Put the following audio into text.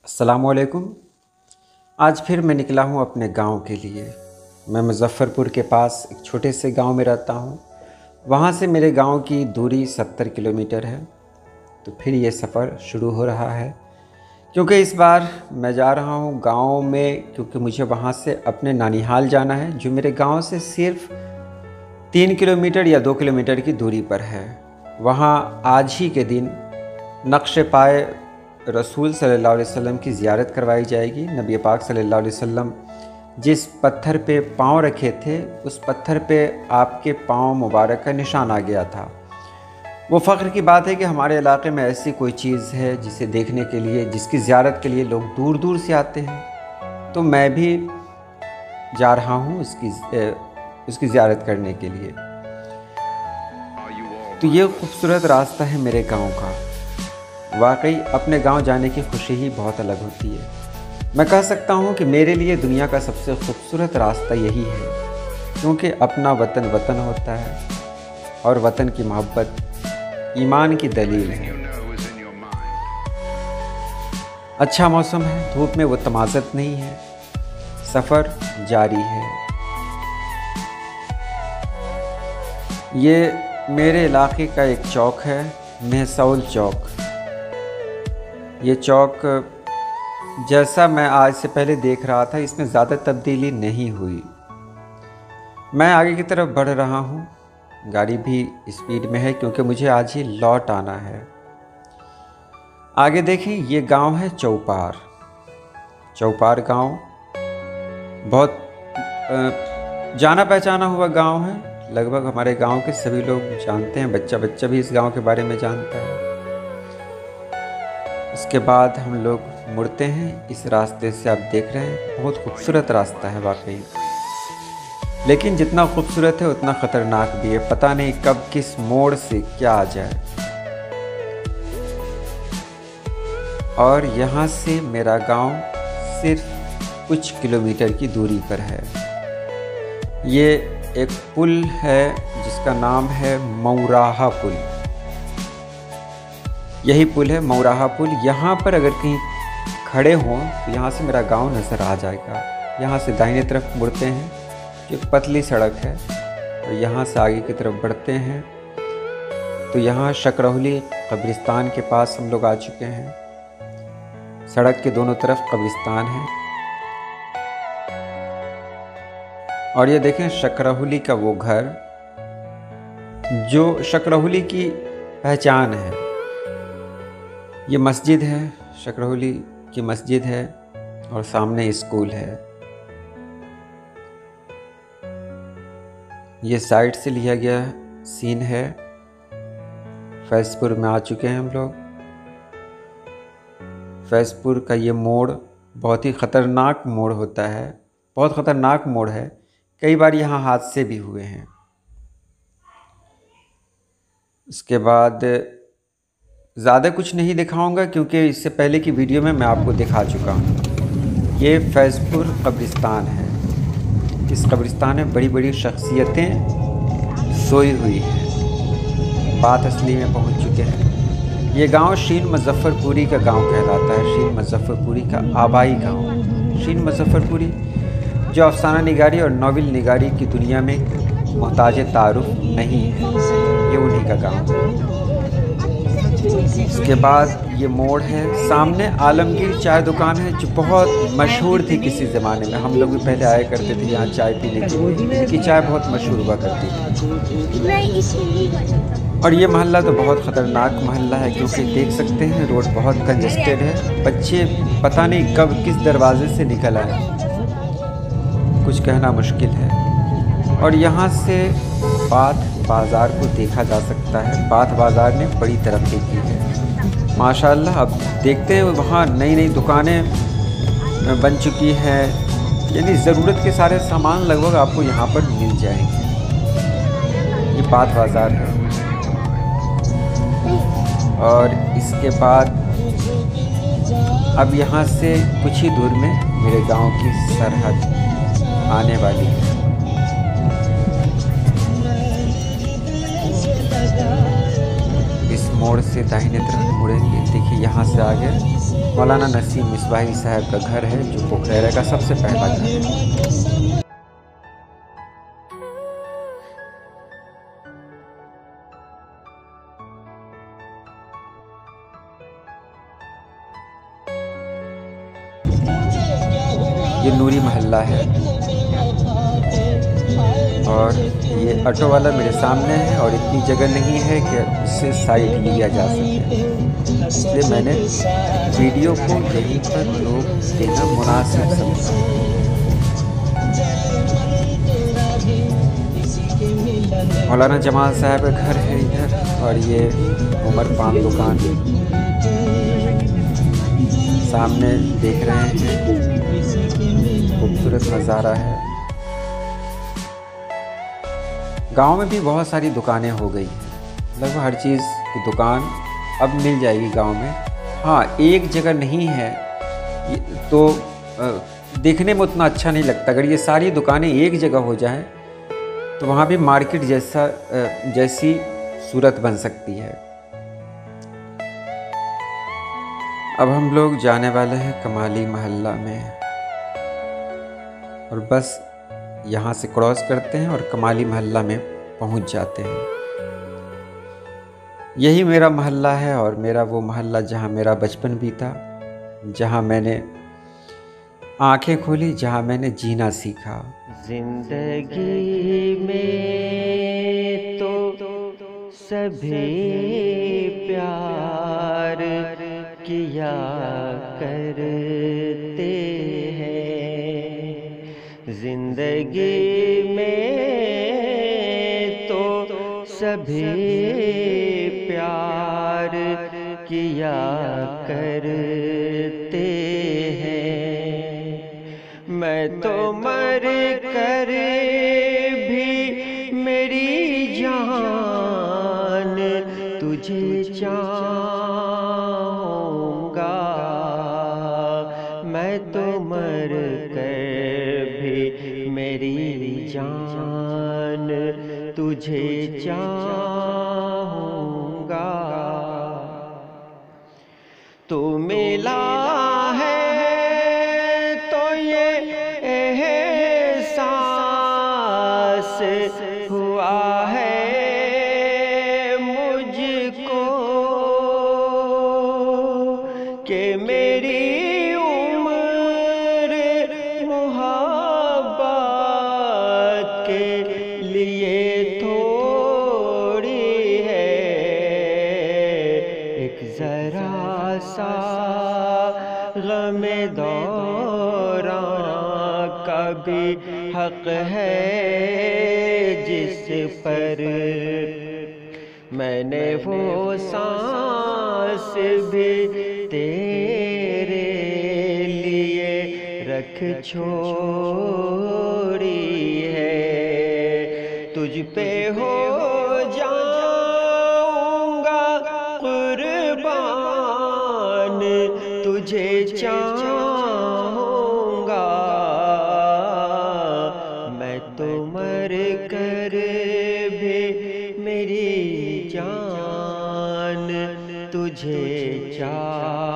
अस्सलामुअलैकुम। आज फिर मैं निकला हूँ अपने गांव के लिए। मैं मुज़फ़्फ़रपुर के पास एक छोटे से गांव में रहता हूँ। वहाँ से मेरे गांव की दूरी 70 किलोमीटर है। तो फिर ये सफ़र शुरू हो रहा है, क्योंकि इस बार मैं जा रहा हूँ गांव में, क्योंकि मुझे वहाँ से अपने नानिहाल जाना है, जो मेरे गांव से सिर्फ़ 3 किलोमीटर या 2 किलोमीटर की दूरी पर है। वहाँ आज ही के दिन नक्श पाए रसूल सल्लल्लाहु अलैहि वसल्लम की ज़ियारत करवाई जाएगी। नबी पाक सल्लल्लाहु अलैहि वसल्लम जिस पत्थर पे पाँव रखे थे, उस पत्थर पे आपके पाँव मुबारक का निशान आ गया था। वो फ़ख्र की बात है कि हमारे इलाके में ऐसी कोई चीज़ है जिसे देखने के लिए, जिसकी ज़ियारत के लिए लोग दूर दूर से आते हैं। तो मैं भी जा रहा हूँ उसकी ज़ियारत करने के लिए। तो ये खूबसूरत रास्ता है मेरे गांव का। वाकई अपने गांव जाने की खुशी ही बहुत अलग होती है। मैं कह सकता हूँ कि मेरे लिए दुनिया का सबसे खूबसूरत रास्ता यही है, क्योंकि अपना वतन वतन होता है और वतन की मोहब्बत ईमान की दलील है। अच्छा मौसम है, धूप में वो तमाज़त नहीं है, सफ़र जारी है। ये मेरे इलाके का एक चौक है, महसौल चौक। ये चौक जैसा मैं आज से पहले देख रहा था, इसमें ज़्यादा तब्दीली नहीं हुई। मैं आगे की तरफ बढ़ रहा हूँ, गाड़ी भी स्पीड में है, क्योंकि मुझे आज ही लौट आना है। आगे देखें, ये गांव है चौपार। चौपार गांव बहुत जाना पहचाना हुआ गांव है। लगभग हमारे गांव के सभी लोग जानते हैं, बच्चा बच्चा भी इस गांव के बारे में जानता है। उसके बाद हम लोग मुड़ते हैं इस रास्ते से। आप देख रहे हैं, बहुत खूबसूरत रास्ता है वाकई, लेकिन जितना खूबसूरत है उतना ख़तरनाक भी है। पता नहीं कब किस मोड़ से क्या आ जाए। और यहाँ से मेरा गांव सिर्फ कुछ किलोमीटर की दूरी पर है। ये एक पुल है जिसका नाम है मौराहा पुल। यही पुल है, मौराहा पुल। यहाँ पर अगर कहीं खड़े हों तो यहाँ से मेरा गांव नज़र आ जाएगा। यहाँ से दाहिने तरफ मुड़ते हैं, एक पतली सड़क है, और यहाँ से आगे की तरफ बढ़ते हैं तो यहाँ शकरहुली कब्रिस्तान के पास हम लोग आ चुके हैं। सड़क के दोनों तरफ कब्रिस्तान है। और ये देखें, शकरहुली का वो घर जो शकरहुली की पहचान है। ये मस्जिद है, शकरहुली की मस्जिद है, और सामने स्कूल है। ये साइड से लिया गया सीन है। फैज़पुर में आ चुके हैं हम लोग। फैज़पुर का ये मोड़ बहुत ही ख़तरनाक मोड़ होता है, बहुत ख़तरनाक मोड़ है। कई बार यहाँ हादसे भी हुए हैं। उसके बाद ज़्यादा कुछ नहीं दिखाऊंगा, क्योंकि इससे पहले की वीडियो में मैं आपको दिखा चुका हूँ। ये फैज़पुर कब्रिस्तान है। इस कब्रिस्तान में बड़ी बड़ी शख्सियतें सोई हुई हैं। बात असली में पहुँच चुके हैं। ये गांव शीन मुज़फ़्फ़रपुरी का गांव कहलाता है। शीन मुज़फ़्फ़रपुरी का आबाई गांव। शीन मुज़फ़्फ़रपुरी जो अफ़साना निगारी और नावल निगारी की दुनिया में मोहताज तारुफ नहीं है, ये उन्हीं का गांव है। उसके बाद ये मोड़ है, सामने आलमगीर चाय दुकान है, जो बहुत मशहूर थी किसी ज़माने में। हम लोग भी पहले आया करते थे यहाँ चाय पीने के लिए। इनकी चाय बहुत मशहूर हुआ करती थी। और ये मोहल्ला तो बहुत ख़तरनाक मोहल्ला है, क्योंकि देख सकते हैं रोड बहुत कंजस्टेड है। बच्चे पता नहीं कब किस दरवाजे से निकल आए, कुछ कहना मुश्किल है। और यहाँ से बाथ बाज़ार को देखा जा सकता है। बाथ बाज़ार ने बड़ी तरक्की की है माशाल्लाह। अब देखते हैं, वहाँ नई नई दुकानें बन चुकी हैं, यानी ज़रूरत के सारे सामान लगभग आपको यहाँ पर मिल जाएंगे। ये बाथ बाज़ार है। और इसके बाद अब यहाँ से कुछ ही दूर में मेरे गांव की सरहद आने वाली है। इस मोड़ से दाहिने तरफ मुड़ेंगे। देखिए यहाँ से आगे मौलाना नसीम मिसबाही साहब का घर है, जो पोखरेरा का सबसे पहला घर है। ये नूरी मोहल्ला है और ये ऑटो वाला मेरे सामने है और इतनी जगह नहीं है कि इससे साइड लिया जा सके, इसलिए मैंने वीडियो को यहीं पर रोक देना मुनासिब समझा। मौलाना जमाल साहब का घर है इधर और ये उमर पान दुकान सामने देख रहे हैं, खूबसूरत नज़ारा है। गांव में भी बहुत सारी दुकानें हो गई हैं, लगभग हर चीज़ की दुकान अब मिल जाएगी गांव में। हाँ, एक जगह नहीं है तो देखने में उतना अच्छा नहीं लगता। अगर ये सारी दुकानें एक जगह हो जाएं तो वहाँ भी मार्केट जैसी सूरत बन सकती है। अब हम लोग जाने वाले हैं कमाली मोहल्ला में और बस यहाँ से क्रॉस करते हैं और कमाली मोहल्ला में पहुँच जाते हैं। यही मेरा मोहल्ला है और मेरा वो मोहल्ला जहाँ मेरा बचपन बीता, जहाँ मैंने आंखें खोली, जहाँ मैंने जीना सीखा। जिंदगी में तो सभी प्यार किया करते हैं, जिंदगी में तो सभी प्यार किया करते हैं। मैं तो मर कर भी मेरी जान तुझे चाहूँगा, मैं तो मर कर भी मेरी जान तुझे चाहूँगा। तू मिला है तो ये एहसास हुआ है मुझको कि मेरी उम्र मोहब्बत के लिए थोड़ी है। एक जरा सा गमे दौरां का भी हक है जिस पर मैंने वो सांस भी तेरे लिए रख छोड़ी है। तुझ पे हो जाऊंगा कुर्बान, तुझे चाहूँगा, मैं तो मर कर भी मेरी जान तुझे चाहूँगा।